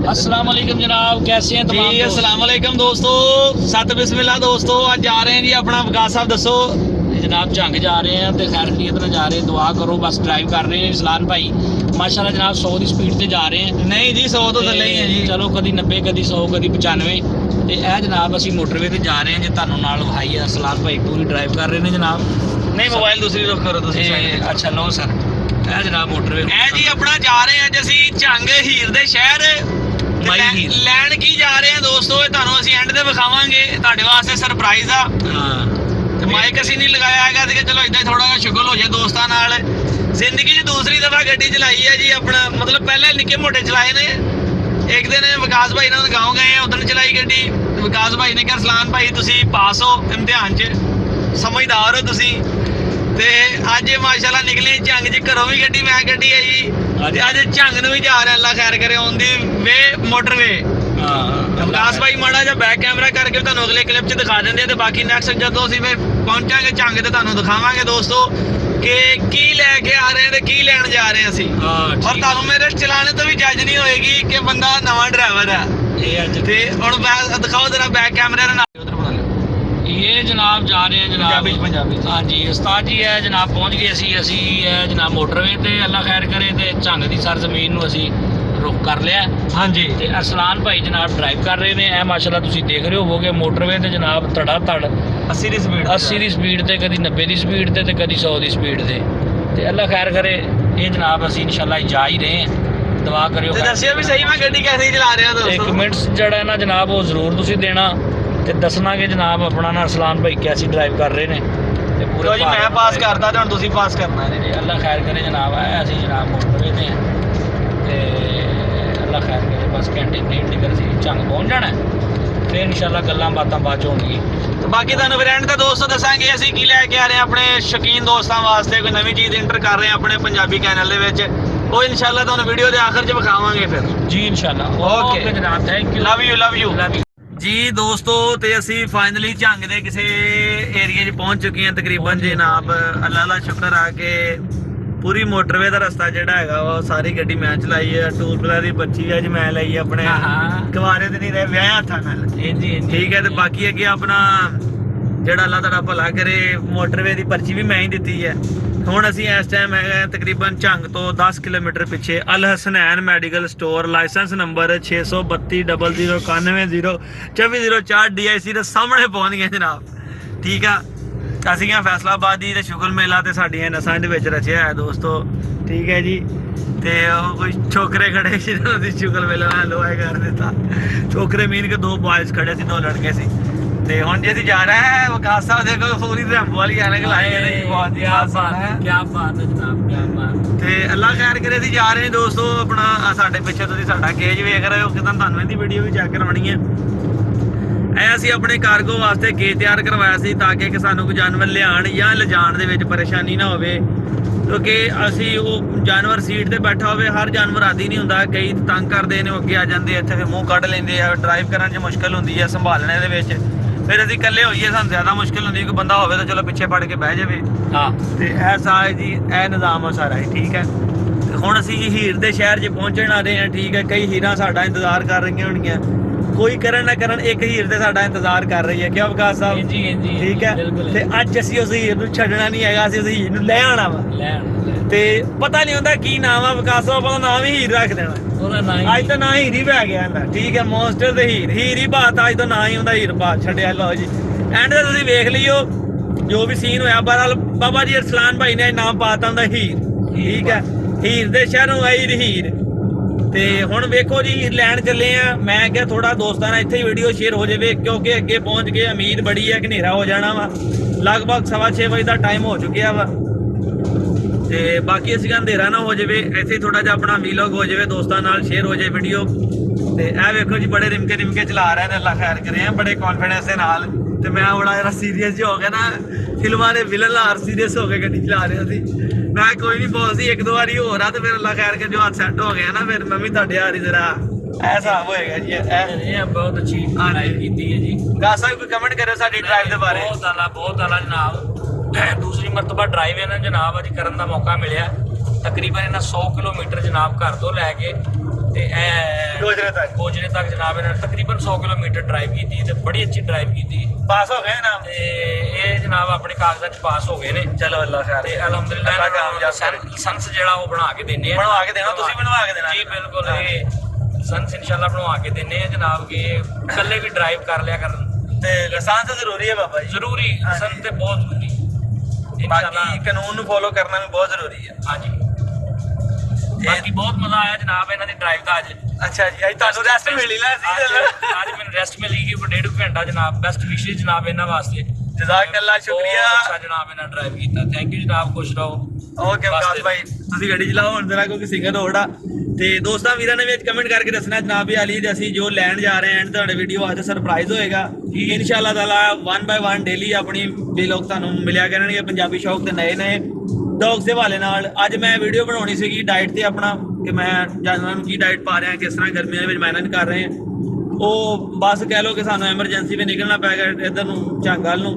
अस्सलाम वालेकुम जनाब, कैसे हैं तमाम जी? अस्सलाम वालेकुम दोस्तों, सत बिस्मिल्लाह दोस्तों। आज जा रहे हैं जी अपना वकास साहब दसो जनाब झंग जा रहे हैं तो खैर खैरियत नाल जा रहे हैं, दुआ करो। बस ड्राइव कर रहे हैं इस्लान भाई माशाल्लाह जनाब 100 की स्पीड से जा रहे हैं। नहीं जी 100 तो थले ही है जी। चलो कभी 90 कभी 100 कभी 95 ਤੇ ਇਹ ਜਨਾਬ ਅਸੀਂ ਮੋਟਰਵੇ ਤੇ ਜਾ ਰਹੇ ਹਾਂ। ਜੇ ਤੁਹਾਨੂੰ ਨਾਲ ਵਿਖਾਈ ਹੈ ਸਲਾਨ ਭਾਈ ਪੂਰੀ ਡਰਾਈਵ ਕਰ ਰਹੇ ਨੇ ਜਨਾਬ। नहीं मोबाइल दूसरी रुख करो ਤੁਸੀਂ ਅੱਛਾ ਲਓ ਸਰ, ਇਹ ਜਨਾਬ ਮੋਟਰਵੇ ਇਹ ਜੀ ਆਪਣਾ ਜਾ ਰਹੇ ਹਾਂ ਅੱਜ ਅਸੀਂ ਝੰਗ ਹੀਰ ਦੇ ਸ਼ਹਿਰ ਮਾਈ ਹੀਰ। ਲੈਣ ਕੀ ਜਾ ਰਹੇ ਹਾਂ ਦੋਸਤੋ, ਇਹ ਤੁਹਾਨੂੰ ਅਸੀਂ ਐਂਡ ਤੇ ਵਿਖਾਵਾਂਗੇ, ਤੁਹਾਡੇ ਵਾਸਤੇ ਸਰਪ੍ਰਾਈਜ਼ ਆ। ਹਾਂ ਤੇ ਮਾਈਕ ਅਸੀਂ ਨਹੀਂ ਲਗਾਇਆ ਹੈਗਾ ਸੀ ਕਿ ਚਲੋ ਇਦਾਂ ਥੋੜਾ ਜਿਹਾ ਸ਼ੁਗਲ ਹੋ ਜਾਏ ਦੋਸਤਾਂ ਨਾਲ। ਜ਼ਿੰਦਗੀ 'ਚ ਦੂਸਰੀ ਦਫਾ ਗੱਡੀ ਚਲਾਈ ਹੈ ਜੀ ਆਪਣਾ, ਮਤਲਬ ਪਹਿਲੇ ਨਿੱਕੇ ਮੋਟੇ ਚਲਾਏ ਨੇ। ਇੱਕ ਦਿਨ ਵਿਕਾਸ ਭਾਈ ਨਾਲ ਗਾਉਂ ਗਏ ਉਦੋਂ ਚਲਾਈ ਗੱਡੀ। ਵਿਕਾਸ ਭਾਈ ਨੇ ਕਿਹਾ ਸਲਾਨ ਭਾਈ ਤੁਸੀਂ ਪਾਸ ਹੋ ਇਮਤਿਹਾਨ 'ਚ, ਸਮਝਦਾਰ ਹੋ ਤੁਸੀਂ। ਤੇ ਅੱਜ ਮਾਸ਼ਾਅੱਲਾ ਨਿਕਲੇ ਝੰਗ 'ਚ, ਘਰੋਂ ਵੀ ਗੱਡੀ ਮੈਂ ਗੱਡੀ ਹੈ ਜੀ। ਤੇ ਅੱਜ ਝੰਗ ਨੂੰ ਵੀ ਜਾ ਰਹੇ, ਅੱਲਾ ਖੈਰ ਕਰੇ, ਔਨ ਦੀ ਵੇ ਮੋਟਰਵੇ। ਹਾਂ ਵਿਕਾਸ ਭਾਈ ਮਾੜਾ ਜਿਹਾ ਬੈਕ ਕੈਮਰਾ ਕਰਕੇ ਤੁਹਾਨੂੰ ਅਗਲੇ ਕਲਿੱਪ 'ਚ ਦਿਖਾ ਦਿੰਦੇ ਆ। ਤੇ ਬਾਕੀ ਨੈਕਸਟ ਜਦੋਂ ਅਸੀਂ ਫਿਰ ਪਹੁੰਚਾਂਗੇ ਝੰਗ ਤੇ ਤੁਹਾਨੂੰ ਦਿਖਾਵਾਂਗੇ ਦੋਸਤੋ ਕਿ ਕੀ ਲੈ ਕੇ ਆ ਰਹੇ ਤੇ ਕੀ ਲੈਣ ਜਾ ਰਹੇ ਅਸੀਂ। ਔਰ ਤੁਹਾਨੂੰ ਮੇਰੇ ਚਲਾਣੇ ਤੋਂ ਵੀ ਜੱਜ ਨਹੀਂ ਹੋਏਗੀ ਕਿ ਬੰਦਾ ਨਵਾਂ ਡਰਾਈਵਰ ਹੈ ਇਹ ਅੱਜ ਤੇ ਹੁਣ ਦਿਖਾਓ ਜਰਾ ਬੈਕ ਕੈਮਰੇ ਨਾਲ ਉਧਰ ਬਣਾ ਲਿਓ। ये जनाब जा रहे हैं जनाब पंजाबी हाँ जी उस्ताद जी है जनाब पहुँच गए असी है जनाब मोटरवे ते अल्लाह खैर करे ते झंग की सरजमीन नूं असी रुख कर लिया। हाँ जी ते अरसलान भाई जनाब ड्राइव कर रहे ने। ए माशाल्लाह तुसीं देख रहे होवोगे मोटरवे ते जनाब धड़ा धड़ 80 ਦੀ ਸਪੀਡ 80 ਦੀ स्पीड ते कदी 90 ਦੀ स्पीड ते कदी 100 ਦੀ स्पीड ते अल्लाह खैर करे। ये जनाब असी इंशाल्लाह जा ही रहे हैं, दुआ करियो। ਤੇ ਦੱਸਿਓ ਵੀ ਸਹੀ ਮੈਂ ਗੱਡੀ कैसे चला रहा दोस्तों। कमेंट्स जड़ा है ना जनाब वो जरूर तुसीं देना ਤੇ ਦੱਸਣਾ ਕਿ ਜਨਾਬ ਆਪਣਾ ਨਾ ਅਰਸਲਾਨ ਭਾਈ ਕੈਸੀ ਡਰਾਈਵ ਕਰ ਰਹੇ ਨੇ ਤੇ ਪੂਰੇ ਜੀ ਮੈਂ ਪਾਸ ਕਰਦਾ ਤੇ ਹੁਣ ਤੁਸੀਂ ਪਾਸ ਕਰਨਾ ਹੈ। ਜੀ ਅੱਲਾ ਖੈਰ ਕਰੇ ਜਨਾਬ। ਆਏ ਅਸੀਂ ਜਨਾਬ ਮੋਟਰਵੇ ਤੇ ਤੇ ਅੱਲਾ ਖੈਰ ਕਰੇ। ਬਸ ਘੰਟੇ ਡੇਢ ਤੱਕ ਅਸੀਂ ਝੰਗ ਪਹੁੰਚ ਜਾਣਾ ਫਿਰ ਇਨਸ਼ਾਅੱਲਾ ਗੱਲਾਂ ਬਾਤਾਂ ਬਾਅਦ ਚ ਹੋਣਗੀਆਂ। ਤੇ ਬਾਕੀ ਤੁਹਾਨੂੰ ਫਿਰ ਐਂਡ ਤੇ ਦੋਸਤੋ ਦੱਸਾਂਗੇ ਅਸੀਂ ਕੀ ਲੈ ਕੇ ਆ ਰਹੇ ਹਾਂ ਆਪਣੇ ਸ਼ੌਕੀਨ ਦੋਸਤਾਂ ਵਾਸਤੇ। ਕੋਈ ਨਵੀਂ ਚੀਜ਼ ਇੰਟਰ ਕਰ ਰਹੇ ਹਾਂ ਆਪਣੇ ਪੰਜਾਬੀ ਚੈਨਲ ਦੇ ਵਿੱਚ, ਉਹ ਇਨਸ਼ਾਅੱਲਾ ਤੁਹਾਨੂੰ ਵੀਡੀਓ ਦੇ ਆਖਰ 'ਚ ਵਿਖਾਵਾਂਗੇ ਫਿਰ ਜੀ ਇਨਸ਼ਾਅੱਲਾ। ਓਕੇ ਜਨਾਬ thank you, love you love you love you ਜੀ ਦੋਸਤੋ। ਤੇ ਅਸੀਂ ਫਾਈਨਲੀ ਝੰਗ ਦੇ ਕਿਸੇ ਏਰੀਏ 'ਚ ਪਹੁੰਚ ਚੁੱਕੇ ਹਾਂ ਤਕਰੀਬਨ ਜਨਾਬ। ਅੱਲਾ ਦਾ ਸ਼ੁਕਰ ਆ ਕਿ ਪੂਰੀ ਮੋਟਰਵੇ ਦਾ ਰਸਤਾ ਜਿਹੜਾ ਹੈਗਾ ਉਹ ਸਾਰੀ ਗੱਡੀ ਮੈਂ ਚਲਾਈ ਹੈ। ਟੂਲ ਪਲਾਜ਼ਾ ਦੀ ਬੱਚੀ ਅੱਜ ਮੈਂ ਲਈ ਆਪਣੇ ਕੁਆਰੇ ਤੇ ਨਹੀਂ ਰਹੇ, ਵਿਆਹ ਹੱਥਾਂ ਨਾਲ। ਠੀਕ ਹੈ। ਤੇ ਬਾਕੀ ਅੱਗੇ ਆਪਣਾ ਜਿਹੜਾ ਅੱਲਾ ਤੁਹਾਡਾ ਭਲਾ ਕਰੇ, ਮੋਟਰਵੇ ਦੀ ਪਰਚੀ ਵੀ ਮੈਂ ਹੀ ਦਿੱਤੀ ਹੈ। ਹੁਣ ਅਸੀਂ ਇਸ ਟਾਈਮ ਹੈਗਾ ਤਕਰੀਬਨ ਝੰਗ ਤੋਂ 10 ਕਿਲੋਮੀਟਰ ਪਿੱਛੇ Al Hasnain medical store, licence number 63200912404 DIC ਦੇ ਸਾਹਮਣੇ ਪਹੁੰਚ ਗਏ ਜਨਾਬ। ਠੀਕ ਆ। ਅਸੀਂ ਆ ਫੈਸਲਾਬਾਦ ਦੀ ਤੇ ਸ਼ੁਗਲ ਮੇਲਾ ਤੇ ਸਾਡੀਆਂ ਨਸਾਂ ਦੇ ਵਿੱਚ ਰਚਿਆ ਹੈ ਦੋਸਤੋ। ਠੀਕ ਹੈ ਜੀ। ਤੇ ਉਹ ਕੋਈ ਛੋਕਰੇ ਖੜੇ ਸੀ ਜਿਹਨਾਂ ਦੀ ਸ਼ੁਗਲ ਮੇਲਾ ਨਾਲ ਲੋਹਾ ਕਰ ਦਿੱਤਾ। ਛੋਕਰੇ ਮੀਨ ਕੇ ਦੋ ਬॉयਜ਼ ਖੜੇ ਸੀ, ਦੋ ਲੜਕੇ ਸੀ। ਤੇ ਹੁਣ ਜੇ ਅਸੀਂ ਜਾਣਾ ਹੈ ਵਿਕਾਸ ਸਾਹਿਬ ਦੇ ਕੋਲ ਪੂਰੀ ਰੈਂਬੋ ਵਾਲੀ ਐਨਕ ਲਾਏ ਨੇ ਜੀ। ਬਹੁਤ ਹੀ ਆਸਾਨ ਹੈ, ਕੀ ਬਾਤ ਹੈ ਜਨਾਬ, ਕੀ ਬਾਤ। ਤੇ ਅੱਲਾ ਖੈਰ ਕਰੇ ਅਸੀਂ ਜਾ ਰਹੇ ਹਾਂ ਦੋਸਤੋ। ਆਪਣਾ ਸਾਡੇ ਪਿੱਛੇ ਤੁਸੀਂ ਸਾਡਾ ਕੇਜ ਵੇਖ ਰਹੇ ਹੋ, ਕਿਦਾਂ ਤੁਹਾਨੂੰ ਇਹਦੀ ਵੀਡੀਓ ਵੀ ਚੈੱਕ ਕਰਵਾਉਣੀ ਹੈ। ਇਹ ਅਸੀਂ ਆਪਣੇ ਕਾਰਗੋ ਵਾਸਤੇ ਕੇਜ ਤਿਆਰ ਕਰਵਾਇਆ ਸੀ ਤਾਂ ਕਿ ਸਾਨੂੰ ਕੋਈ ਜਾਨਵਰ ਲਿਆਉਣ ਜਾਂ ਲਿਜਾਣ ਦੇ ਵਿੱਚ ਪਰੇਸ਼ਾਨੀ ਨਾ ਹੋਵੇ, ਕਿਉਂਕਿ ਅਸੀਂ ਉਹ ਜਾਨਵਰ ਸੀਟ ਤੇ ਬੈਠਾ ਹੋਵੇ। ਹਰ ਜਾਨਵਰ ਆਦੀ ਨਹੀਂ ਹੁੰਦਾ, ਕਈ ਤੰਗ ਕਰਦੇ ਨੇ, ਅੱਗੇ ਆ ਜਾਂਦੇ, ਇੱਥੇ ਫਿਰ ਮੂੰਹ ਕੱਢ ਲੈਂਦੇ ਆ। ਡਰਾਈਵ ਕਰਨ 'ਚ ਮੁਸ਼ਕਿਲ ਹੁੰਦੀ ਹੈ, ਸੰਭਾਲਣੇ ਦੇ ਵਿੱਚ। ਫਿਰ ਅਸੀਂ ਇਕੱਲੇ ਹੋਈਏ ਸਾਨੂੰ ਜ਼ਿਆਦਾ ਮੁਸ਼ਕਿਲ ਹੁੰਦੀ। ਕੋਈ ਬੰਦਾ ਹੋਵੇ ਤਾਂ ਚਲੋ ਪਿੱਛੇ ਫੜ ਕੇ ਬਹਿ ਜਾਵੇ। ਹਾਂ ਤੇ ਐਸਾ ਹੈ ਜੀ, ਇਹ ਨਿਜ਼ਾਮ ਆ ਸਾਰਾ ਹੀ। ਠੀਕ ਹੈ। ਤੇ ਹੁਣ ਅਸੀਂ ਹੀਰ ਦੇ ਸ਼ਹਿਰ 'ਚ ਪਹੁੰਚਣ ਆ ਰਹੇ ਹਾਂ। ਠੀਕ ਹੈ। ਕਈ ਹੀਰਾਂ ਸਾਡਾ ਇੰਤਜ਼ਾਰ ਕਰ ਰਹੀਆਂ ਹੋਣਗੀਆਂ, ਕੋਈ ਕਰਨ ਨਾ ਕਰਨ ਇੱਕ ਹੀਰ ਤੇ ਸਾਡਾ ਇੰਤਜ਼ਾਰ ਕਰ ਰਹੀ ਹੈ। ਕਿਉਂ ਵਿਕਾਸ ਸਾਹਿਬ? ਜੀ ਜੀ ਠੀਕ ਹੈ। ਤੇ ਅੱਜ ਅਸੀਂ ਉਸ ਹੀਰ ਨੂੰ ਛੱਡਣਾ ਨਹੀਂ ਹੈਗਾ, ਅਸੀਂ ਉਸ ਹੀਰ ਨੂੰ ਲੈ ਆਉਣਾ ਵਾ। ਤੇ ਪਤਾ ਨਹੀਂ ਹੁੰਦਾ ਕੀ ਨਾਮ ਆ ਵਿਕਾਸ ਸਾਹਿਬ, ਆਪਾਂ ਨਾਮ ਹੀ ਹੀਰ ਰੱਖ ਦੇਣਾ। ਅੱਜ ਤਾਂ ਨਾ ਹੀਰ ਹੀ ਪੈ ਗਿਆ ਇਹਦਾ। ਠੀਕ ਹੈ। ਮੌਨਸਟਰ ਤੇ ਹੀਰ ਹੀ ਬਾਤ ਅੱਜ ਤਾਂ ਨਾ ਹੀ ਹੁੰਦਾ ਹੀਰ ਬਾਤ ਛੱਡਿਆ। ਲਓ ਜੀ ਐਂਡ ਤੇ ਤੁਸੀਂ ਵੇਖ ਲਿਓ ਜੋ ਵੀ ਸੀਨ ਹੋਇਆ। ਬਹਰਾਲ ਬਾਬਾ ਜੀ ਅਰਸਲਾਨ ਭਾਈ ਨੇ ਨਾਮ ਪਾਤਾ ਹੁੰਦਾ ਹੀਰ। ਠੀਕ ਹੈ। ਹੀਰ ਦੇ ਸ਼ਹਿਰੋਂ ਆਈ ਹੀਰ। ਤੇ ਹੁਣ ਵੇਖੋ ਜੀ ਹੀਰ ਲੈਣ ਚੱਲੇ ਆ। ਮੈਂ ਕਿਹਾ ਥੋੜਾ ਦੋਸਤਾਂ ਨਾਲ ਇੱਥੇ ਹੀ ਵੀਡੀਓ ਸ਼ੇਅਰ ਹੋ ਜਾਵੇ, ਕਿਉਂਕਿ ਅੱਗੇ ਪਹੁੰਚ ਕੇ ਉਮੀਦ ਬੜੀ ਹੈ ਕਿ ਹਨੇਰਾ ਹੋ ਜਾਣਾ ਵਾ। ਲਗਭਗ 6:15 ਵਜੇ ਦਾ ਟਾਈਮ ਹੋ ਚੁੱਕਿਆ ਵਾ। ਤੇ ਬਾਕੀ ਅਸੀਂ ਅੰਧੇਰਾ ਨਾ ਹੋ ਜਾਵੇ, ਇੱਥੇ ਥੋੜਾ ਜਿਹਾ ਆਪਣਾ ਵੀਲੌਗ ਹੋ ਜਾਵੇ, ਦੋਸਤਾਂ ਨਾਲ ਸ਼ੇਅਰ ਹੋ ਜਾਏ ਵੀਡੀਓ। ਤੇ ਇਹ ਵੇਖੋ ਜੀ ਬੜੇ ਰਿਮਕੇ ਚਲਾ ਰਹੇ ਨੇ, ਅੱਲਾ ਖੈਰ ਕਰੇ, ਬੜੇ ਕੌਨਫੀਡੈਂਸ ਦੇ ਨਾਲ। ਤੇ ਮੈਂ ਬੜਾ ਜਰਾ ਸੀਰੀਅਸ ਜਿਹਾ ਹੋ ਗਿਆ ਨਾ, ਫਿਲਮਾਂ ਦੇ ਵਿਲਨ ਲਾਰ ਸੀਰੀਅਸ ਹੋ ਕੇ ਗੱਡੀ ਚਲਾ ਰਿਹਾ ਸੀ। ਮੈਂ ਕੋਈ ਨਹੀਂ ਬੋਲ ਸੀ, ਇੱਕ ਦੋ ਵਾਰੀ ਹੋਰ ਆ ਤੇ ਫਿਰ ਅੱਲਾ ਖੈਰ ਕੇ ਜੋ ਹੱਥ ਸੈੱਟ ਹੋ ਗਿਆ ਨਾ, ਫਿਰ ਮੈਂ ਵੀ ਤੁਹਾਡੇ ਯਾਰ ਜਰਾ ਐਸਾ ਹੋਏਗਾ ਜੀ। ਇਹ ਬਹੁਤ ਅੱਛੀ ਡਰਾਈਵ ਕੀਤੀ ਹੈ ਜੀ। ਗਾ ਸਾਹਿਬ ਕੋਈ ਕਮੈਂਟ ਕਰਿਓ ਸਾਡੀ ਡਰਾਈਵ ਦੇ ਬਾਰੇ। ਬਹੁਤ ਆਲਾ ਜਨਾਬ। दूसरी मरतबा ड्राइव इन्होंने जनाब अज करन दा मौका मिलिया। तकरीबन इन्हें 100 किलोमीटर जनाब घर तो लैके ਤੇ ਇਹ ਗੋਜਰੇ ਤੱਕ ਜਨਾਬ ਇਹਨਾਂ ਤਕਰੀਬਨ 100 ਕਿਲੋਮੀਟਰ ਡਰਾਈਵ ਕੀਤੀ ਤੇ ਬੜੀ ਅੱਛੀ ਡਰਾਈਵ ਕੀਤੀ। ਪਾਸ ਹੋ ਗਏ ਨਾ ਤੇ ਇਹ ਜਨਾਬ ਆਪਣੇ ਕਾਗਜ਼ਾਂ 'ਚ ਪਾਸ ਹੋ ਗਏ ਨੇ। ਚਲੋ ਅੱਲਾ ਖੈਰ ਤੇ ਅਲਹਮਦੁਲਿल्लाह ਲਾਇਸੈਂਸ ਜਿਹੜਾ ਉਹ ਬਣਾ ਕੇ ਦਿੰਨੇ ਆ। ਬਣਵਾ ਕੇ ਦੇਣਾ ਤੁਸੀਂ, ਬਣਵਾ ਕੇ ਦੇਣਾ ਜੀ ਬਿਲਕੁਲ। ਇਹ ਲਾਇਸੈਂਸ ਇਨਸ਼ਾਅੱਲਾ ਬਣਵਾ ਕੇ ਦਿੰਨੇ ਆ ਜਨਾਬ ਕਿ ਇਕੱਲੇ ਵੀ ਡਰਾਈਵ ਕਰ ਲਿਆ ਕਰਨ। ਤੇ ਲਾਇਸੈਂਸ ਜ਼ਰੂਰੀ ਹੈ ਬਾਬਾ ਜੀ? ਜ਼ਰੂਰੀ, ਲਾਇਸੈਂਸ ਤੇ ਬਹੁਤ ਜ਼ਰੂਰੀ। ਬਾਕੀ ਕਾਨੂੰਨ ਨੂੰ ਫੋਲੋ ਕਰਨਾ ਵੀ ਬਹੁਤ ਜ਼ਰੂਰੀ ਹੈ। ਹਾਂਜੀ ਬਾਕੀ ਬਹੁਤ ਮਜ਼ਾ ਆਇਆ ਜਨਾਬ ਇਹਨਾਂ ਦੀ ਡਰਾਈਵ ਦਾ ਅੱਜ। ਅੱਛਾ ਜੀ, ਅੱਜ ਤੁਹਾਨੂੰ ਰੈਸਟ ਮਿਲੀ ਨਾ ਅੱਜ ਮੈਨੂੰ ਰੈਸਟ ਮਿਲੀ ਕਿ 1.5 ਘੰਟਾ ਜਨਾਬ। ਬੈਸਟ ਵਿਸ਼ੇਸ ਜਨਾਬ ਇਹਨਾਂ ਵਾਸਤੇ। ਜਜ਼ਾਕੱਲਾ, ਸ਼ੁਕਰੀਆ। ਅੱਛਾ ਜਨਾਬ ਇਹਨਾਂ ਡਰਾਈਵ ਕੀਤਾ। ਥੈਂਕ ਯੂ ਜਨਾਬ, ਖੁਸ਼ ਰਹੋ। ਓਕੇ ਵਿਕਾਸ ਭਾਈ, ਤੁਸੀਂ ਗੱਡੀ ਚਲਾਓ ਹੁਣ ਜਰਾ, ਕਿਉਂਕਿ ਸਿੰਗਲ ਰੋਡ ਆ। ਤੇ ਦੋਸਤਾਂ ਵੀਰਾਂ ਨੇ ਵੀ ਕਮੈਂਟ ਕਰਕੇ ਦੱਸਣਾ ਜਨਾਬ ਅਲੀ ਦੇ ਅਸੀਂ ਜੋ ਲੈਣ ਜਾ ਰਹੇ ਹਾਂ, ਤੁਹਾਡੇ ਵੀਡੀਓ ਅੱਜ ਸਰਪ੍ਰਾਈਜ਼ ਹੋਏਗਾ ਇਨਸ਼ਾਅੱਲਾ ਤਾਲਾ। 1 ਬਾਈ 1 ਡੇਲੀ ਆਪਣੀ ਵਲੌਗ ਤੁਹਾਨੂੰ ਮਿਲਿਆ ਕਰਨਗੇ ਪੰਜਾਬੀ ਸ਼ੌਕ ਤੇ ਨਏ ਡੌਗਸ ਦੇ ਹਵਾਲੇ ਨਾਲ। ਅੱਜ ਮੈਂ ਵੀਡੀਓ ਬਣਾਉਣੀ ਸੀਗੀ ਡਾਈਟ ਤੇ ਆਪਣਾ, ਕਿ ਮੈਂ ਜਾਨਵਰਾਂ ਨੂੰ ਕੀ ਡਾਈਟ ਪਾ ਰਿਹਾ, ਕਿਸ ਤਰ੍ਹਾਂ ਗਰਮੀਆਂ ਵਿੱਚ ਮੈਨੇਜ ਕਰ ਰਹੇ ਹਾਂ। ਉਹ ਬਸ ਕਹਿ ਲਓ ਕਿ ਸਾਨੂੰ ਐਮਰਜੈਂਸੀ ਵਿੱਚ ਨਿਕਲਣਾ ਪੈ ਗਿਆ ਇੱਧਰ ਨੂੰ ਝੰਗਲ ਨੂੰ,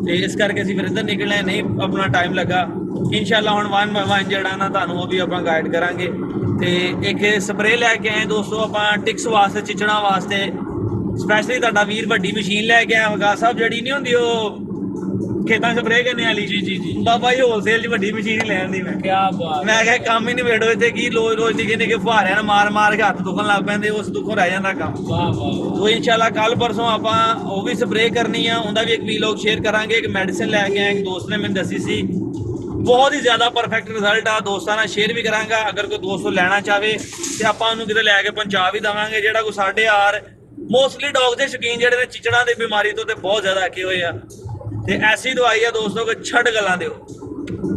ਤੇ ਇਸ ਕਰਕੇ ਅਸੀਂ ਫਿਰ ਇੱਧਰ ਨਿਕਲੇ ਨਹੀਂ, ਆਪਣਾ ਟਾਈਮ ਲੱਗਾ। ਇਨਸ਼ਾਅੱਲਾ ਹੁਣ 1 ਬਾਈ 1 ਜਿਹੜਾ ਨਾ ਤੁਹਾਨੂੰ ਉਹ ਵੀ ਆਪਾਂ ਗਾਈਡ ਕਰਾਂਗੇ। ਤੇ ਇੱਕ ਸਪਰੇਅ ਲੈ ਕੇ ਆਏ ਦੋਸਤੋ ਆਪਾਂ ਟਿਕਸ ਵਾਸਤੇ, ਚਿਚੜਾਂ ਵਾਸਤੇ ਸਪੈਸ਼ਲੀ। ਤੁਹਾਡਾ ਵੀਰ ਵੱਡੀ ਮਸ਼ੀਨ ਲੈ ਕੇ ਆਇਆ ਵਗਾ ਸਾਹਿਬ, ਜਿਹੜੀ ਨਹੀਂ ਹੁੰਦੀ ਉਹ ਖੇਤਾਂ ਸਪਰੇਅ ਕਰਨੇ ਵਾਲੀ। ਜੀ ਬਾਬਾ ਜੀ ਹੋਲਸੇਲ 'ਚ ਵੱਡੀ ਮਸ਼ੀਨ ਲੈਣ ਦੀ। ਮੈਂ ਮੈਂ ਕਿਹਾ ਕੰਮ ਹੀ ਨਹੀਂ ਵੇੜੋ ਇੱਥੇ, ਕੀ ਰੋਜ਼ ਨਿੱਕੇ ਫੁਹਾਰਿਆਂ ਨਾਲ ਮਾਰ ਕੇ ਹੱਥ ਦੁਖਣ ਲੱਗ ਪੈਂਦੇ, ਉਸ ਦੁੱਖੋਂ ਰਹਿ ਜਾਂਦਾ ਕੰਮ। ਉਹ ਇਨਸ਼ਾਅੱਲਾ ਕੱਲ ਪਰਸੋਂ ਆਪਾਂ ਉਹ ਵੀ ਸਪਰੇਅ ਕਰਨੀ ਆ, ਉਹਦਾ ਵੀ ਇੱਕ ਵੀਲੌਗ ਸ਼ੇਅਰ ਕਰਾਂਗੇ। ਇੱਕ ਮੈਡੀਸਿਨ ਲੈ ਕੇ ਆਏ, ਇੱਕ ਦੋਸਤ ਨੇ ਮੈਨੂੰ ਦੱਸੀ ਸੀ, ਬਹੁਤ ਹੀ ਜ਼ਿਆਦਾ ਪਰਫੈਕਟ ਰਿਜ਼ਲਟ ਆ। ਦੋਸਤਾਂ ਨਾਲ ਸ਼ੇਅਰ ਵੀ ਕਰਾਂਗਾ, ਅਗਰ ਕੋਈ ਦੋਸਤ ਲੈਣਾ ਚਾਹਵੇ ਤੇ ਆਪਾਂ ਉਹਨੂੰ ਕਿਤੇ ਲੈ ਕੇ ਪਹੁੰਚਾ ਵੀ ਦੇਵਾਂਗੇ। ਜਿਹੜਾ ਕੋਈ ਸਾਡੇ ਯਾਰ ਮੋਸਟਲੀ ਡੌਗ ਦੇ ਸ਼ੌਕੀਨ ਜਿਹੜੇ ਨੇ ਚਿਚੜਾਂ ਦੀ ਬਿਮਾਰੀ ਤੋਂ ਤੇ ਬਹੁਤ ਜ਼ਿਆਦਾ ਅੱਕੇ ਹੋਏ ਆ, ਤੇ ਐਸੀ ਦਵਾਈ ਆ ਦੋਸਤੋ ਕਿ ਛੱਡ ਗੱਲਾਂ ਦਿਓ।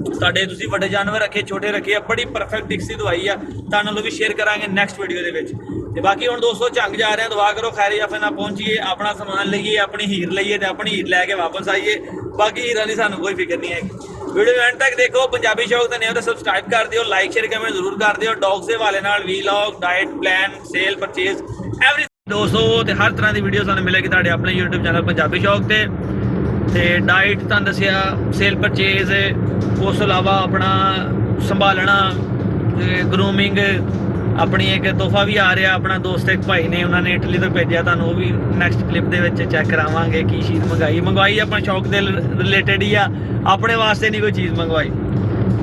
ਤੁਹਾਡੇ ਤੁਸੀਂ ਵੱਡੇ ਜਾਨਵਰ ਰੱਖੇ, ਛੋਟੇ ਰੱਖੇ ਆ, ਬੜੀ ਪਰਫੈਕਟ ਟਿਕਸ ਦੀ ਦਵਾਈ ਆ, ਤੁਹਾਨੂੰ ਉਹ ਵੀ ਸ਼ੇਅਰ ਕਰਾਂਗੇ ਨੈਕਸਟ ਵੀਡੀਓ ਦੇ ਵਿੱਚ। ਤੇ ਬਾਕੀ ਹੁਣ ਦੋਸਤੋ ਝੰਗ ਜਾ ਰਹੇ ਆ, ਦੁਆ ਕਰੋ ਖੈਰ ਯਾਫੇ ਨਾਲ ਪਹੁੰਚੀਏ, ਆਪਣਾ ਸਮਾਨ ਲਈਏ, ਆਪਣੀ ਹੀਰ ਲਈਏ ਤੇ ਆਪਣੀ ਹੀਰ ਲੈ ਕੇ ਵਾਪਸ ਆਈਏ। ਬਾਕੀ ਹੀਰਾਂ ਦੀ ਸਾਨੂੰ ਕੋਈ ਫਿਕਰ ਨਹੀਂ ਹੈਗੀ। ਵੀਡੀਓ ਐਂਡ ਤੱਕ ਦੇਖੋ। ਪੰਜਾਬੀ ਸ਼ੌਕ ਤੇ ਨਹੀਂ ਹੋ ਤਾਂ ਸਬਸਕ੍ਰਾਈਬ ਕਰ ਦਿਓ, ਲਾਈਕ ਸ਼ੇਅਰ ਕਮੈਂਟ ਜ਼ਰੂਰ ਕਰ ਦਿਓ। ਡੌਗਸ ਦੇ ਹਵਾਲੇ ਨਾਲ vlog, diet plan, sale purchase every ਦੋਸਤੋ, ਤੇ ਹਰ ਤਰ੍ਹਾਂ ਦੀ ਵੀਡੀਓ ਸਾਨੂੰ ਮਿਲੇਗੀ ਤੁਹਾਡੇ ਆਪਣੇ YouTube ਚੈਨਲ ਪੰਜਾਬੀ ਸ਼ੌਕ ਤੇ ਡਾਈਟ ਤੁਹਾਨੂੰ ਦੱਸਿਆ, ਸੇਲ ਪਰਚੇਜ਼, ਉਸ ਤੋਂ ਇਲਾਵਾ ਆਪਣਾ ਸੰਭਾਲਣਾ, ਗਰੂਮਿੰਗ, ਆਪਣੀ ਇੱਕ ਤੋਹਫਾ ਵੀ ਆ ਰਿਹਾ। ਆਪਣਾ ਦੋਸਤ ਇੱਕ ਭਾਈ ਨੇ, ਉਹਨਾਂ ਨੇ ਇਟਲੀ ਤੋਂ ਭੇਜਿਆ, ਤੁਹਾਨੂੰ ਉਹ ਵੀ ਨੈਕਸਟ ਕਲਿੱਪ ਦੇ ਵਿੱਚ ਚੈੱਕ ਕਰਾਵਾਂਗੇ ਕੀ ਚੀਜ਼ ਮੰਗਵਾਈ ਆਪਾਂ ਸ਼ੌਕ ਦੇ ਰਿਲੇਟਡ ਹੀ ਆ, ਆਪਣੇ ਵਾਸਤੇ ਨਹੀਂ ਕੋਈ ਚੀਜ਼ ਮੰਗਵਾਈ।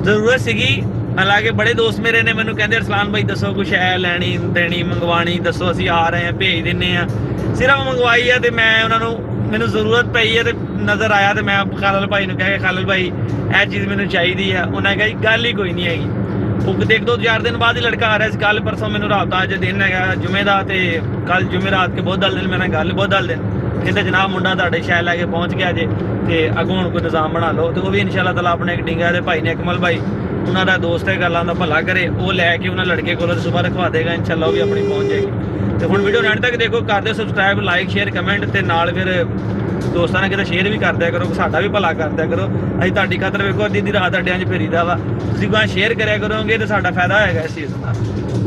ਜ਼ਰੂਰਤ ਸੀਗੀ, ਹਾਲਾਂਕਿ ਬੜੇ ਦੋਸਤ ਮੇਰੇ ਨੇ ਮੈਨੂੰ ਕਹਿੰਦੇ ਅਰਸਲਾਨ ਭਾਈ ਦੱਸੋ ਕੁਛ ਹੈ ਲੈਣੀ ਦੇਣੀ ਮੰਗਵਾਣੀ, ਦੱਸੋ ਅਸੀਂ ਆ ਰਹੇ ਹਾਂ, ਭੇਜ ਦਿੰਦੇ ਹਾਂ। ਸਿਰਫ ਮੰਗਵਾਈ ਆ ਤੇ ਮੈਂ ਉਹਨਾਂ ਨੂੰ, ਮੈਨੂੰ ਜ਼ਰੂਰਤ ਪਈ ਹੈ ਤੇ ਨਜ਼ਰ ਆਇਆ ਤੇ ਮੈਂ ਖਾਲਲ ਭਾਈ ਨੂੰ ਕਹਿ ਕੇ ਖਾਲਲ ਭਾਈ ਇਹ ਚੀਜ਼ ਮੈਨੂੰ ਚਾਹੀਦੀ ਆ। ਉਹਨਾਂ ਨੇ ਕਿਹਾ ਜੀ ਗੱਲ ਹੀ ਕੋਈ ਨਹੀਂ ਹੈਗੀ। ਉਹ ਦੇਖ 2-4 ਦਿਨ ਬਾਅਦ ਹੀ ਲੜਕਾ ਆ ਰਿਹਾ ਸੀ। ਕੱਲ ਪਰਸੋਂ ਮੈਨੂੰ ਰਾਬਤਾ, ਅੱਜ ਦਿਨ ਹੈਗਾ ਜੁਮੇ ਦਾ, ਤੇ ਕੱਲ ਜੁਮੇਰਾਤ ਕੇ ਬਹੁਤ ਦਿਨ ਮੇਰੇ ਨਾਲ ਗੱਲ, ਬਹੁਤ ਦਿਨ ਕਹਿੰਦੇ ਜਨਾਬ ਮੁੰਡਾ ਤੁਹਾਡੇ ਸ਼ਹਿਰ ਲੈ ਕੇ ਪਹੁੰਚ ਗਿਆ ਜੇ, ਤੇ ਅੱਗੋਂ ਹੁਣ ਕੋਈ ਨਿਜ਼ਾਮ ਬਣਾ ਲਓ। ਤੇ ਉਹ ਵੀ ਇਨਸ਼ਾਅੱਲਾ ਤਾਲਾ ਆਪਣੇ ਇੱਕ ਡਿੰਗਾ ਦੇ ਭਾਈ ਨੇ, ਅਕਮਲ ਭਾਈ, ਉਹਨਾਂ ਦਾ ਦੋਸਤ ਹੈ, ਗੱਲਾਂ ਦਾ ਭਲਾ ਕਰੇ, ਉਹ ਲੈ ਕੇ ਉਹਨਾਂ ਲੜਕੇ ਕੋਲ ਸੁਬਾਹ ਰਖਵਾ ਦੇਗਾ ਇਨਸ਼ਾਅੱਲਾ, ਉਹ ਵੀ ਆਪਣੀ ਪਹੁੰਚ ਜਾਏਗੀ। ਤੇ ਹੁਣ ਵੀਡੀਓ ਐਂਡ ਤੱਕ ਦੇਖੋ, ਕਰ ਦਿਓ ਸਬਸਕ੍ਰਾਈਬ, ਲਾਈਕ ਸ਼ੇਅਰ ਕਮੈਂਟ, ਤੇ ਨਾਲ ਫਿਰ ਦੋਸਤਾਂ ਨੇ ਕਿਤੇ ਸ਼ੇਅਰ ਵੀ ਕਰ ਦਿਆ ਕਰੋ, ਸਾਡਾ ਵੀ ਭਲਾ ਕਰ ਦਿਆ ਕਰੋ। ਅਸੀਂ ਤੁਹਾਡੀ ਖਾਤਰ ਵੇਖੋ ਅੱਧੀ ਰਾਤ ਅੱਡਿਆਂ 'ਚ ਫੇਰੀਦਾ ਵਾ, ਤੁਸੀਂ ਕੋਈ ਸ਼ੇਅਰ ਕਰਿਆ ਕਰੋਗੇ ਤੇ ਸਾਡਾ ਫਾਇਦਾ ਹੋਏਗਾ ਇਸ ਚੀਜ਼ ਦਾ।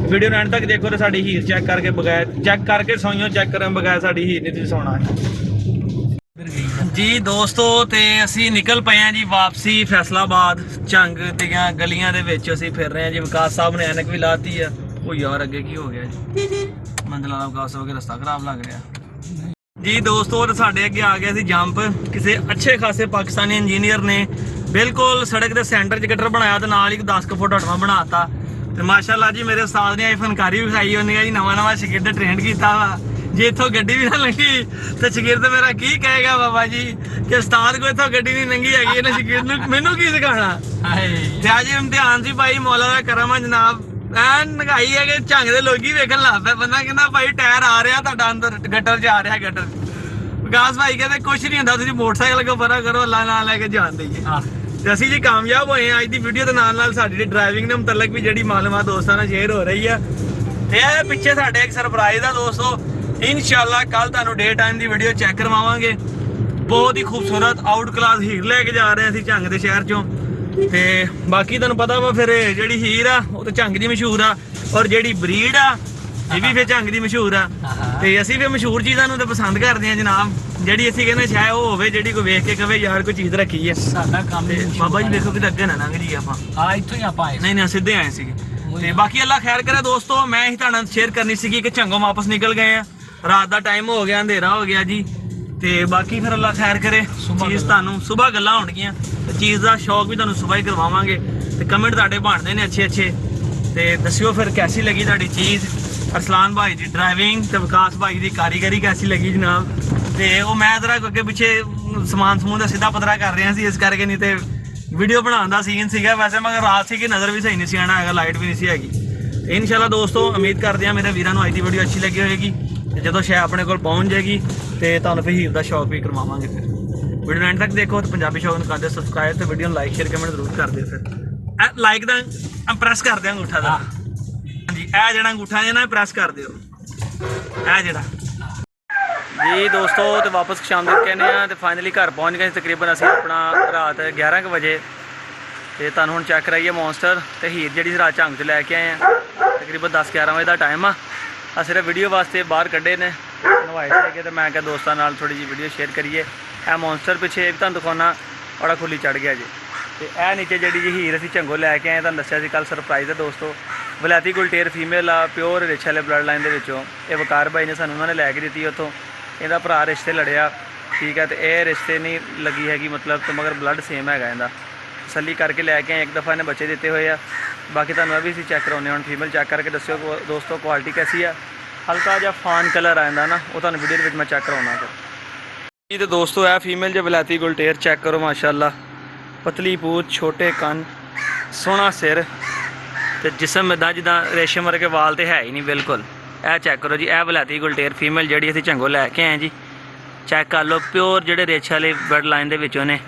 ਵੀਡੀਓ ਐਂਡ ਤੱਕ ਦੇਖੋ ਤੇ ਸਾਡੀ ਹੀਰ ਚੈੱਕ ਕਰਕੇ ਸੌਈਓ ਚੈੱਕ ਕਰਨ ਬਗੈਰ ਸਾਡੀ ਹੀਰ ਨਹੀਂ ਤੁਸੀਂ ਸੌਣਾ ਜੀ ਦੋਸਤੋ। ਤੇ ਅਸੀਂ ਨਿਕਲ ਪਏ ਹਾਂ ਜੀ ਵਾਪਸੀ ਫੈਸਲਾਬਾਦ। ਝੰਗ ਦੀਆਂ ਗਲੀਆਂ ਦੇ ਵਿੱਚ ਅਸੀਂ ਫਿਰ ਰਹੇ ਹਾਂ ਜੀ। ਵਿਕਾਸ ਸਾਹਿਬ ਨੇ ਐਨਕ ਵੀ ਲਾਤੀ ਆ। ਉਹ ਯਾਰ ਅੱਗੇ ਕੀ ਹੋ ਗਿਆ ਜੀ, ਮੰਦਲਾ ਵਿਕਾਸ ਸਾਹਿਬ ਰਸਤਾ ਖਰਾਬ ਲੱਗ ਰਿਹਾ ਜੀ ਦੋਸਤੋ। ਤੇ ਸਾਡੇ ਅੱਗੇ ਆ ਗਿਆ ਸੀ ਜੰਪ, ਕਿਸੇ ਅੱਛੇ ਖਾਸੇ ਪਾਕਿਸਤਾਨੀ ਇੰਜੀਨੀਅਰ ਨੇ ਬਿਲਕੁਲ ਸੜਕ ਦੇ ਸੈਂਟਰ 'ਚ ਗਟਰ ਬਣਾਇਆ ਤੇ ਨਾਲ ਹੀ 10 ਫੁੱਟ ਹਟਵਾ ਬਣਾਤਾ। ਤੇ ਮਾਸ਼ਾਅੱਲਾ ਜੀ ਮੇਰੇ ਉਸਤਾਦ ਨੇ ਇਹ ਫਨਕਾਰੀ ਵਿਖਾਈ। ਉਹਨੇ ਜੀ ਨਵਾਂ ਸ਼ਾਗਿਰਦ ਟ੍ਰੇਨਡ ਕੀਤਾ ਵਾ। ਜੇ ਇੱਥੋਂ ਗੱਡੀ ਵੀ ਨਾ ਲੰਘੀ ਤੇ ਸ਼ਾਗਿਰਦ ਮੇਰਾ ਕੀ ਕਹੇਗਾ ਬਾਬਾ ਜੀ ਕਿ ਉਸਤਾਦ ਕੋਈ ਇੱਥੋਂ ਗੱਡੀ ਨਹੀਂ ਲੰਘੀ ਹੈਗੀ, ਇਹਨੇ ਸ਼ਾਗਿਰਦ ਨੂੰ ਮੈਨੂੰ ਕੀ ਸਿਖਾਉਣਾ। ਤੇ ਅੱਜ ਇਮਤਿਹਾਨ ਸੀ ਭਾਈ, ਮੌਲਾ ਦਾ ਕਰਮ ਆ ਜਨਾਬ। ਐ ਨਗਾਈ ਹੈ ਕਿ ਝੰਗ ਦੇ ਲੋਕੀ ਵੇਖਣ ਲੱਗ ਪਏ। ਬੰਦਾ ਕਹਿੰਦਾ ਭਾਈ ਟਾਇਰ ਆ ਰਿਹਾ ਤੁਹਾਡਾ ਅੰਦਰ, ਗਟਰ 'ਚ ਆ ਰਿਹਾ ਗਟਰ। ਵਿਕਾਸ ਭਾਈ ਕਹਿੰਦੇ ਕੁਛ ਨਹੀਂ ਹੁੰਦਾ, ਤੁਸੀਂ ਮੋਟਰਸਾਈਕਲ ਕੋ ਪਰਾਂ ਕਰੋ, ਅੱਲਾ ਨਾਲ ਲੈ ਕੇ ਜਾਣ ਦੇਈਏ। ਤੇ ਅਸੀਂ ਜੀ ਕਾਮਯਾਬ ਹੋਏ ਹਾਂ ਅੱਜ ਦੀ ਵੀਡੀਓ ਦੇ ਨਾਲ ਸਾਡੀ ਡਰਾਈਵਿੰਗ ਦੇ ਮੁਤਲਕ ਵੀ ਜਿਹੜੀ ਮਾਲੂਮਾਤ ਦੋਸਤਾਂ ਨਾਲ ਸ਼ੇਅਰ ਹੋ ਰਹੀ ਆ। ਤੇ ਇਹ ਪਿੱਛੇ ਸਾਡੇ ਇੱਕ ਸਰਪ੍ਰਾਈਜ਼ ਆ ਦੋਸਤੋ, ਇਨਸ਼ਾਅੱਲਾ ਕੱਲ ਤੁਹਾਨੂੰ ਡੇ ਟਾਈਮ ਦੀ ਵੀਡੀਓ ਚੈੱਕ ਕਰਵਾਵਾਂਗੇ। ਬਹੁਤ ਹੀ ਖੂਬਸੂਰਤ ਆਊਟ ਕਲਾਸ ਹੀਰ ਲੈ ਕੇ ਜਾ ਰਹੇ ਹਾਂ ਅਸੀਂ ਝੰਗ ਦੇ ਸ਼ਹਿਰ 'ਚੋਂ। ਤੇ ਬਾਕੀ ਤੁਹਾਨੂੰ ਪਤਾ ਵਾ ਫਿਰ ਜਿਹੜੀ ਹੀਰ ਆ ਉਹ ਤਾਂ ਝੰਗ ਦੀ ਮਸ਼ਹੂਰ ਆ, ਔਰ ਜਿਹੜੀ ਬਰੀਡ ਆ ਇਹ ਵੀ ਫਿਰ ਝੰਗ ਦੀ ਮਸ਼ਹੂਰ ਆ। ਤੇ ਅਸੀਂ ਵੀ ਮਸ਼ਹੂਰ ਚੀਜ਼ਾਂ ਨੂੰ ਤਾਂ ਪਸੰਦ ਕਰਦੇ ਆ ਜਨਾਬ, ਜਿਹੜੀ ਅਸੀਂ ਕਹਿੰਦੇ ਸ਼ਾਇਦ ਉਹ ਹੋਵੇ ਜਿਹੜੀ ਕੋਈ ਵੇਖ ਕੇ ਕਵੇ ਯਾਰ ਕੋਈ ਚੀਜ਼ ਰੱਖੀ ਹੈ। ਸਾਡਾ ਕੰਮ ਬਾਬਾ ਜੀ ਵੇਖੋ ਕਿ ਅੱਗੇ ਨਾ ਲੰਘ ਜੀ ਆਪਾਂ। ਹਾਂ ਇੱਥੋਂ ਹੀ ਆਪਾਂ ਆਏ। ਨਹੀਂ ਸਿੱਧੇ ਆਏ ਸੀਗੇ। ਤੇ ਬਾਕੀ ਅੱਲਾ ਖੈਰ ਕਰੇ ਦੋਸਤੋ, ਮੈਂ ਹੀ ਤੁਹਾਡੇ ਨਾਲ ਸ਼ੇਅਰ ਕਰਨੀ ਸੀਗੀ ਕਿ ਝੰਗੋਂ ਵਾਪਸ ਨਿਕਲ ਗਏ ਆ, ਰਾਤ ਦਾ ਟਾਈਮ ਹੋ ਗਿਆ, ਅੰਧੇਰਾ ਹੋ ਗਿਆ ਜੀ। ਤੇ ਬਾਕੀ ਫਿਰ ਅੱਲਾ ਖੈਰ ਕਰੇ, ਚੀਜ਼ ਤੁਹਾਨੂੰ ਸੁਬਾਹ ਗੱਲਾਂ ਹੋਣਗੀਆਂ ਤੇ ਚੀਜ਼ ਦਾ ਸ਼ੌਕ ਵੀ ਤੁਹਾਨੂੰ ਸੁਬਾਹ ਹੀ ਕਰਵਾਵਾਂਗੇ। ਤੇ ਕਮੈਂਟ ਤੁਹਾਡੇ ਬਣਦੇ ਨੇ ਅੱਛੇ ਅੱਛੇ, ਤੇ ਦੱਸਿਓ ਫਿਰ ਕੈਸੀ ਲੱਗੀ ਤੁਹਾਡੀ ਚੀਜ਼। ਅਰਸਲਾਨ ਭਾਈ ਦੀ ਡਰਾਈਵਿੰਗ ਤੇ ਵਿਕਾਸ ਭਾਈ ਦੀ ਕਾਰੀਗਰੀ ਕੈਸੀ ਲੱਗੀ ਜਨਾਬ। ਤੇ ਉਹ ਮੈਂ ਜ਼ਰਾ ਅੱਗੇ ਪਿੱਛੇ ਸਮਾਨ ਸਮੂਨ ਦਾ ਸਿੱਧਾ ਪਤਰਾ ਕਰ ਰਿਹਾ ਸੀ, ਇਸ ਕਰਕੇ ਨਹੀਂ ਤੇ ਵੀਡੀਓ ਬਣਾਉਣ ਦਾ ਸੀਨ ਸੀਗਾ ਵੈਸੇ, ਮਗਰ ਰਾਤ ਸੀ ਕਿ ਨਜ਼ਰ ਵੀ ਸਹੀ ਨਹੀਂ ਸੀ ਆਣਾ ਹੈਗਾ, ਲਾਈਟ ਵੀ ਨਹੀਂ ਸੀ ਹੈਗੀ। ਤੇ ਇਨਸ਼ਾਅੱਲਾ ਦੋਸਤੋ ਉਮੀਦ ਕਰਦੇ ਹਾਂ ਮੇਰੇ ਵੀਰਾਂ ਨੂੰ ਅੱਜ ਦੀ ਵੀਡੀਓ ਅੱਛੀ ਲੱਗੀ ਹੋਏਗੀ, ਤੇ ਜਦੋਂ ਸ਼ਾਇਦ ਆਪਣੇ ਕੋਲ ਪਹੁੰਚ ਜਾਏਗੀ ਤੇ ਤੁਹਾਨੂੰ ਫਿਰ ਹੀਰ ਦਾ ਸ਼ੌਕ ਵੀ ਕਰਵਾਵਾਂਗੇ। ਫਿਰ ਵੀਡੀਓ ਐਂਡ ਤੱਕ ਦੇਖੋ ਤੇ ਪੰਜਾਬੀ ਸ਼ੌਕ ਨੂੰ ਕਰ ਦਿਓ ਸਬਸਕ੍ਰਾਈਬ, ਤੇ ਵੀਡੀਓ ਨੂੰ ਲਾਈਕ ਸ਼ੇਅਰ ਕਮੈਂਟ ਜ਼ਰੂਰ ਕਰ ਦਿਓ। ਫਿਰ ਲਾਈਕ ਦਾ ਪ੍ਰੈਸ ਕਰ ਦਿਓ ਅੰਗੂਠਾ ਦਾ, ਹਾਂਜੀ ਇਹ ਜਿਹੜਾ ਅੰਗੂਠਾ ਹੈ ਨਾ ਪ੍ਰੈਸ ਕਰ ਦਿਓ, ਇਹ ਜਿਹੜਾ ਜੀ ਦੋਸਤੋ। ਤੇ ਵਾਪਸ ਸ਼ਾਮ ਦੇ ਕਹਿੰਦੇ ਆ ਤੇ ਫਾਈਨਲੀ ਘਰ ਪਹੁੰਚ ਗਏ ਤਕਰੀਬਨ ਅਸੀਂ ਆਪਣਾ ਰਾਤ 11 ਕੁ ਵਜੇ। ਤੇ ਤੁਹਾਨੂੰ ਹੁਣ ਚੈੱਕ ਕਰਾਈਏ ਮੌਨਸਟਰ ਤੇ ਹੀਰ ਜਿਹੜੀ ਰਾਤ ਝੰਗ 'ਚ ਲੈ ਕੇ ਆਏ ਆ, ਤਕਰੀਬਨ 10-11 ਵਜੇ ਦਾ ਟਾਈਮ ਆ। ਸਿਰਫ ਵੀਡੀਓ ਵਾਸਤੇ ਬਾਹਰ ਕੱਢੇ ਨੇ, ਨਵਾਏ ਸੀਗੇ ਤੇ ਮੈਂ ਕਿਹਾ ਦੋਸਤਾਂ ਨਾਲ ਥੋੜੀ ਜਿਹੀ ਵੀਡੀਓ ਸ਼ੇਅਰ ਕਰੀਏ। ਇਹ ਮੌਨਸਟਰ ਪਿੱਛੇ ਵੀ ਤੁਹਾਨੂੰ ਦਿਖਾਉਣਾ ਬੜਾ ਖੁੱਲੀ ਚੜ ਗਿਆ ਜੀ। ਤੇ ਇਹ ਨੀਚੇ ਜਿਹੜੀ ਜੀ ਹੀਰ ਅਸੀਂ ਝੰਗੋਂ ਲੈ ਕੇ ਆਏ, ਤੁਹਾਨੂੰ ਦੱਸਿਆ ਸੀ ਕੱਲ ਸਰਪ੍ਰਾਈਜ਼ ਹੈ ਦੋਸਤੋ। ਵਲੈਤੀ ਗੁਲਟੇਰ ਫੀਮੇਲ ਆ, ਪਿਓਰ ਰਿਚ ਵਾਲੇ ਬਲੱਡ ਲਾਈਨ ਦੇ ਵਿੱਚੋਂ। ਇਹ ਵਕਾਰ ਬਾਈ ਨੇ ਸਾਨੂੰ ਉਹਨਾਂ ਨੇ ਲੈ ਕੇ ਦਿੱਤੀ ਉੱਥੋਂ, ਇਹਦਾ ਭਰਾ ਰਿਸ਼ਤੇ ਲੜਿਆ, ਠੀਕ ਹੈ। ਤੇ ਇਹ ਰਿਸ਼ਤੇ ਨਹੀਂ ਲੱਗੀ ਹੈਗੀ ਮਤਲਬ, ਤੇ ਮਗਰ ਬਲੱਡ ਸੇਮ ਹੈਗਾ ਇਹਦਾ। ਤਸੱਲੀ ਕਰਕੇ ਲੈ ਕੇ ਆਏ, ਇੱਕ ਦਫਾ ਇਹਨੇ ਬੱਚੇ ਦਿੱਤੇ ਹੋਏ ਆ। ਬਾਕੀ ਤੁਹਾਨੂੰ ਇਹ ਵੀ ਅਸੀਂ ਚੈੱਕ ਕਰਾਉਂਦੇ ਹੁਣ, ਫੀਮੇਲ ਚੈੱਕ ਕਰਕੇ ਦੱਸਿਓ ਦੋਸਤੋ ਕੁਆਲਿਟੀ ਕੈਸੀ ਆ। ਹਲਕਾ ਜਿਹਾ ਫਾਨ ਕਲਰ ਆ ਜਾਂਦਾ ਨਾ, ਉਹ ਤੁਹਾਨੂੰ ਵੀਡੀਓ ਦੇ ਵਿੱਚ ਮੈਂ ਚੈੱਕ ਕਰਾਉਣਾ ਫਿਰ ਜੀ। ਤੇ ਦੋਸਤੋ ਇਹ ਫੀਮੇਲ ਜੇ ਵਲੈਤੀ ਗੁਲਟੇਰ ਚੈੱਕ ਕਰੋ, ਮਾਸ਼ਾਅੱਲਾ ਪਤਲੀ ਪੂਛ, ਛੋਟੇ ਕੰਨ, ਸੋਹਣਾ ਸਿਰ ਤੇ ਜਿਸਮ ਇੱਦਾਂ ਜਿੱਦਾਂ ਰੇਸ਼ਮ ਵਰਗੇ ਵਾਲ ਤੇ ਹੈ ਹੀ ਨਹੀਂ ਬਿਲਕੁਲ। ਇਹ ਚੈੱਕ ਕਰੋ ਜੀ, ਇਹ ਵਲੈਤੀ ਗੁਲਟੇਰ ਫੀਮੇਲ ਜਿਹੜੀ ਅਸੀਂ ਝੰਗੋਂ ਲੈ ਕੇ ਆਏ ਜੀ। ਚੈੱਕ ਕਰ ਲਓ, ਪਿਓਰ ਜਿਹੜੇ ਰੇਛ ਵਾਲੇ ਬਲੱਡ ਲਾਈਨ ਦੇ ਵਿੱਚੋਂ ਨੇ,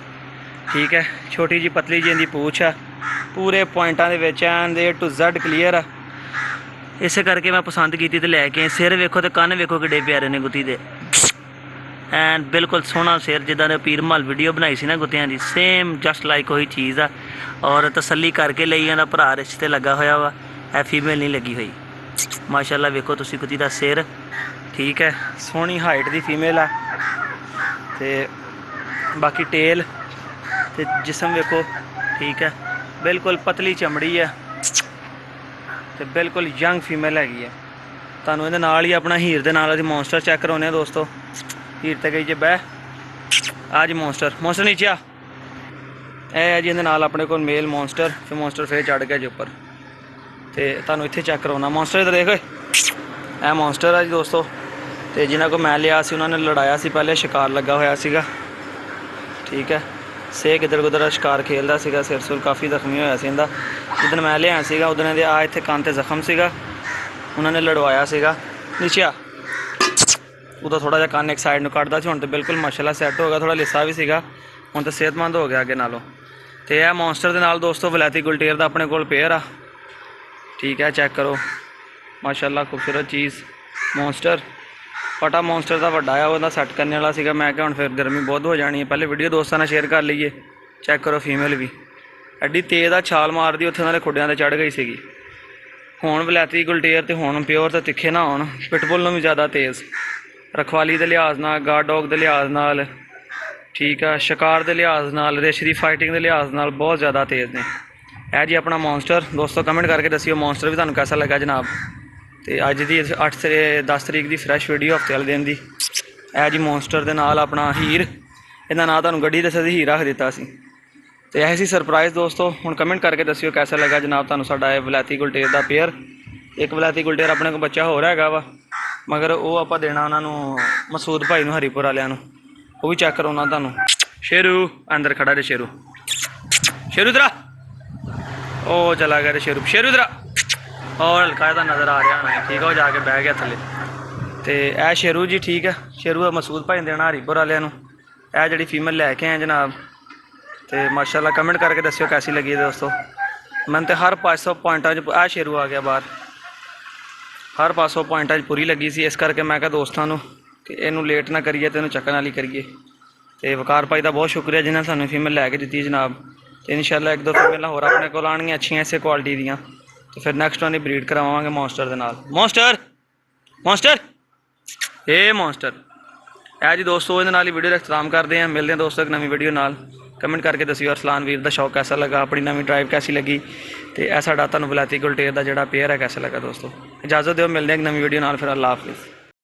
ਠੀਕ ਹੈ। ਛੋਟੀ ਜੀ ਪਤਲੀ ਜਿਹੀ ਦੀ ਪੂਛ ਆ, ਪੂਰੇ ਪੁਆਇੰਟਾਂ ਦੇ ਵਿੱਚ ਐਨ A to Z ਕਲੀਅਰ ਆ, ਇਸੇ ਕਰਕੇ ਮੈਂ ਪਸੰਦ ਕੀਤੀ ਤੇ ਲੈ ਕੇ। ਸਿਰ ਵੇਖੋ ਤੇ ਕੰਨ ਵੇਖੋ ਕਿੱਡੇ ਪਿਆਰੇ ਨੇ ਗੁੱਤੀ ਦੇ, ਐਨ ਬਿਲਕੁਲ ਸੋਹਣਾ ਸਿਰ, ਜਿੱਦਾਂ ਨੇ ਪੀਰ ਮਹਲ ਵੀਡੀਓ ਬਣਾਈ ਸੀ ਨਾ ਗੁੱਤਿਆਂ ਦੀ, ਸੇਮ ਜਸਟ ਲਾਈਕ ਉਹੀ ਚੀਜ਼ ਆ। ਔਰ ਤਸੱਲੀ ਕਰਕੇ ਲਈ ਜਾਂਦਾ, ਭਰਾ ਰਿਸ਼ਤੇ ਲੱਗਾ ਹੋਇਆ ਵਾ, ਇਹ ਫੀਮੇਲ ਨਹੀਂ ਲੱਗੀ ਹੋਈ। ਮਾਸ਼ਾਅੱਲਾ ਵੇਖੋ ਤੁਸੀਂ ਗੁੱਤੀ ਦਾ ਸਿਰ, ਠੀਕ ਹੈ, ਸੋਹਣੀ ਹਾਈਟ ਦੀ ਫੀਮੇਲ ਆ। ਤੇ ਬਾਕੀ ਟੇਲ ਤੇ ਜਿਸਮ ਵੇਖੋ, ਠੀਕ ਹੈ, ਬਿਲਕੁਲ ਪਤਲੀ ਚਮੜੀ ਹੈ ਤੇ ਬਿਲਕੁਲ ਯੰਗ ਫੀਮੇਲ ਹੈਗੀ ਹੈ। ਤੁਹਾਨੂੰ ਇਹਦੇ ਨਾਲ ਹੀ ਆਪਣਾ ਹੀਰ ਦੇ ਨਾਲ ਅਸੀਂ ਮੌਨਸਟਰ ਚੈੱਕ ਕਰਾਉਂਦੇ ਹਾਂ ਦੋਸਤੋ। ਹੀਰ ਤੇ ਗਈ ਜੇ ਬਹਿ, ਆ ਜੀ ਮੌਨਸਟਰ ਨੀਚੇ ਆ। ਇਹ ਹੈ ਜੀ ਇਹਦੇ ਨਾਲ ਆਪਣੇ ਕੋਲ ਮੇਲ ਮੌਨਸਟਰ, ਫਿਰ ਮੌਨਸਟਰ ਫੇਰ ਚੜ ਗਿਆ ਜੀ ਉੱਪਰ। ਤੇ ਤੁਹਾਨੂੰ ਇੱਥੇ ਚੈੱਕ ਕਰਾਉਣਾ ਮੌਨਸਟਰ, ਇੱਧਰ ਦੇਖ ਓਏ, ਇਹ ਮੌਨਸਟਰ ਆ ਜੀ ਦੋਸਤੋ। ਤੇ ਜਿਨ੍ਹਾਂ ਕੋਲ ਮੈਂ ਲਿਆ ਸੀ ਉਹਨਾਂ ਨੇ ਲੜਾਇਆ ਸੀ ਪਹਿਲੇ, ਸ਼ਿਕਾਰ ਲੱਗਾ ਹੋਇਆ ਸੀਗਾ, ਠੀਕ ਹੈ। ਸੇਕ ਇੱਧਰ ਉੱਧਰ ਸ਼ਿਕਾਰ ਖੇਲਦਾ ਸੀਗਾ, ਸਿਰ ਸੁਰ ਕਾਫੀ ਜ਼ਖਮੀ ਹੋਇਆ ਸੀ ਇਹਦਾ। ਜਿੱਦਣ ਮੈਂ ਲਿਆਇਆ ਸੀਗਾ ਉਦੋਂ ਦੇ ਆ ਇੱਥੇ ਕੰਨ 'ਤੇ ਜ਼ਖਮ ਸੀਗਾ, ਉਹਨਾਂ ਨੇ ਲੜਵਾਇਆ ਸੀਗਾ। ਨੀਚੇ ਆ, ਉਦੋਂ ਥੋੜ੍ਹਾ ਜਿਹਾ ਕੰਨ ਇੱਕ ਸਾਈਡ ਨੂੰ ਕੱਢਦਾ ਸੀ, ਹੁਣ ਤਾਂ ਬਿਲਕੁਲ ਮਾਸ਼ਾਅੱਲਾ ਸੈੱਟ ਹੋ ਗਿਆ, ਥੋੜ੍ਹਾ ਲਿੱਸਾ ਵੀ ਸੀਗਾ, ਹੁਣ ਤਾਂ ਸਿਹਤਮੰਦ ਹੋ ਗਿਆ ਅੱਗੇ ਨਾਲੋਂ। ਤੇ ਇਹ ਮੌਨਸਟਰ ਦੇ ਨਾਲ ਦੋਸਤੋ ਵਲੈਤੀ ਗੁਲਟੇਰ ਦਾ ਆਪਣੇ ਕੋਲ ਪੇਅਰ ਆ, ਠੀਕ ਹੈ। ਚੈੱਕ ਕਰੋ ਮਾਸ਼ਾਅੱਲਾ ਖੂਬਸੂਰਤ ਚੀਜ਼ ਮੌਨਸਟਰ। ਪਟਾ ਮੌਨਸਟਰ ਦਾ ਵੱਡਾ ਆ, ਉਹਦਾ ਸੈੱਟ ਕਰਨ ਵਾਲਾ ਸੀਗਾ। ਮੈਂ ਕਿਹਾ ਹੁਣ ਫਿਰ ਗਰਮੀ ਬਹੁਤ ਹੋ ਜਾਣੀ ਹੈ, ਪਹਿਲੇ ਵੀਡੀਓ ਦੋਸਤਾਂ ਨਾਲ ਸ਼ੇਅਰ ਕਰ ਲਈਏ। ਚੈੱਕ ਕਰੋ ਫੀਮੇਲ ਵੀ ਐਡੀ ਤੇਜ਼ ਆ, ਛਾਲ ਮਾਰਦੀ, ਉੱਥੇ ਉਹਨਾਂ ਦੇ ਖੁੱਡਿਆਂ 'ਤੇ ਚੜ੍ਹ ਗਈ ਸੀਗੀ। ਹੁਣ ਵਲੈਤੀ ਗੁਲਟੇਰ ਤੇ ਹੁਣ ਪਿਓਰ ਤੇ ਤਿੱਖੇ ਨਾ ਹੋਣ, ਪਿਟਬੁੱਲ ਨੂੰ ਵੀ ਜ਼ਿਆਦਾ ਤੇਜ਼, ਰਖਵਾਲੀ ਦੇ ਲਿਹਾਜ਼ ਨਾਲ, ਗਾਰਡ ਡੌਗ ਦੇ ਲਿਹਾਜ਼ ਨਾਲ, ਠੀਕ ਆ, ਸ਼ਿਕਾਰ ਦੇ ਲਿਹਾਜ਼ ਨਾਲ, ਰੇਸ਼ ਦੀ ਫਾਈਟਿੰਗ ਦੇ ਲਿਹਾਜ਼ ਨਾਲ ਬਹੁਤ ਜ਼ਿਆਦਾ ਤੇਜ਼ ਨੇ। ਇਹ ਜੀ ਆਪਣਾ ਮੌਨਸਟਰ ਦੋਸਤੋ, ਕਮੈਂਟ ਕਰਕੇ ਦੱਸਿਓ ਮੌਨਸਟਰ ਵੀ ਤੁਹਾਨੂੰ ਕੈਸਾ ਲੱਗਾ ਜਨਾਬ। ਤੇ ਅੱਜ ਦੀ 10 ਤਰੀਕ ਦੀ ਫਰੈਸ਼ ਵੀਡੀਓ, ਹਫਤੇ ਵਾਲੇ ਦਿਨ ਦੀ। ਇਹ ਜੀ ਮੌਨਸਟਰ ਦੇ ਨਾਲ ਆਪਣਾ ਹੀਰ, ਇਹਦਾ ਨਾਂ ਤੁਹਾਨੂੰ ਗੱਡੀ ਦੱਸਿਆ ਸੀ, ਹੀਰ ਰੱਖ ਦਿੱਤਾ ਸੀ। ਤੇ ਇਹ ਸੀ ਸਰਪ੍ਰਾਈਜ਼ ਦੋਸਤੋ। ਹੁਣ ਕਮੈਂਟ ਕਰਕੇ ਦੱਸਿਓ ਕੈਸਾ ਲੱਗਾ ਜਨਾਬ ਤੁਹਾਨੂੰ ਸਾਡਾ ਇਹ ਵਲੈਤੀ ਗੁਲਟੇਰ ਦਾ ਪੇਅਰ। ਇੱਕ ਵਲੈਤੀ ਗੁਲਟੇਰ ਆਪਣੇ ਕੋਲ ਬੱਚਾ ਹੋਰ ਹੈਗਾ ਵਾ, ਮਗਰ ਉਹ ਆਪਾਂ ਦੇਣਾ ਉਹਨਾਂ ਨੂੰ ਮਸੂਦ ਭਾਈ ਨੂੰ, ਹਰੀਪੁਰ ਵਾਲਿਆਂ ਨੂੰ, ਉਹ ਵੀ ਚੈੱਕ ਕਰਾਉਣਾ ਤੁਹਾਨੂੰ। ਸ਼ੇਰੂ ਅੰਦਰ ਖੜਾ ਜੇ, ਸ਼ੇਰੂ ਇਧਰ ਆ, ਉਹ ਚਲਾ ਗਿਆ ਸ਼ੇਰੂ ਇਧਰ ਆ, ਔਰ ਹਲਕਾ ਇਹਦਾ ਨਜ਼ਰ ਆ ਰਿਹਾ ਹੋਣਾ, ਠੀਕ ਆ, ਉਹ ਜਾ ਕੇ ਬਹਿ ਗਿਆ ਥੱਲੇ। ਤੇ ਇਹ ਸ਼ੇਰੂ ਜੀ, ਠੀਕ ਹੈ, ਸ਼ੇਰੂ ਮਸੂਦ ਭਾਈ ਦੇਣਾ ਹਰੀਪੁਰ ਵਾਲਿਆਂ ਨੂੰ। ਇਹ ਜਿਹੜੀ ਫੀਮੇਲ ਲੈ ਕੇ ਆਏ ਜਨਾਬ। ਤੇ ਮਾਸ਼ਾਅੱਲਾ ਕਮੈਂਟ ਕਰਕੇ ਦੱਸਿਓ ਕੈਸੀ ਲੱਗੀ ਦੋਸਤੋ। ਮੈਨੂੰ ਤੇ ਹਰ 500 ਪੁਆਇੰਟਾਂ 'ਚ ਆ ਸ਼ੇਰੂ ਆ ਗਿਆ ਬਾਹਰ, ਹਰ 500 ਪੁਆਇੰਟਾਂ 'ਚ ਪੂਰੀ ਲੱਗੀ ਸੀ। ਇਸ ਕਰਕੇ ਮੈਂ ਕਿਹਾ ਦੋਸਤਾਂ ਨੂੰ ਕਿ ਇਹਨੂੰ ਲੇਟ ਨਾ ਕਰੀਏ ਤੇ ਇਹਨੂੰ ਚੱਕਣ ਵਾਲੀ ਕਰੀਏ। ਤੇ ਵਕਾਰ ਭਾਈ ਦਾ ਬਹੁਤ ਸ਼ੁਕਰੀਆ ਜਿਨ੍ਹਾਂ ਸਾਨੂੰ ਫੀਮੇਲ ਲੈ ਕੇ ਦਿੱਤੀ ਜਨਾਬ। ਤੇ ਇਨਸ਼ਾਅੱਲਾ ਇੱਕ ਦੋ ਫੀਮੇਲਾਂ ਹੋਰ ਆਪਣੇ ਕੋਲ ਆਉਣਗੀਆਂ ਅੱਛੀਆਂ ਇਸੇ ਕੁਆਲਿਟੀ ਦੀਆਂ, ਤੇ ਫਿਰ ਨੈਕਸਟ ਵਾਰ ਬਰੀਡ ਕਰਵਾਵਾਂਗੇ ਮੌਨਸਟਰ ਦੇ ਨਾਲ। ਮੌਨਸਟਰ ਇਹ ਮੌਨਸਟਰ ਇਹ ਜੀ ਦੋਸਤੋ, ਇਹਦੇ ਨਾਲ ਹੀ ਵੀਡੀਓ ਦਾ ਇਖਤਤਾਮ ਕਰਦੇ ਹਾਂ। ਮਿਲਦੇ ਹਾਂ ਦੋਸਤੋ ਇੱਕ ਨਵੀਂ ਵੀਡੀਓ ਨਾਲ। कमेंट करके दसियो अरसलान वीर दा शौक कैसा लगा, अपनी नवीं ड्राइव कैसी लगी, तो यह साडा तुहानूं वलैती गुलटेर दा जिहड़ा पेयर है कैसा लगा। दोस्तों इजाजत दिओ, मिलदे हैं एक नवीं वीडियो नाल, फिर अल्लाह हाफिज़।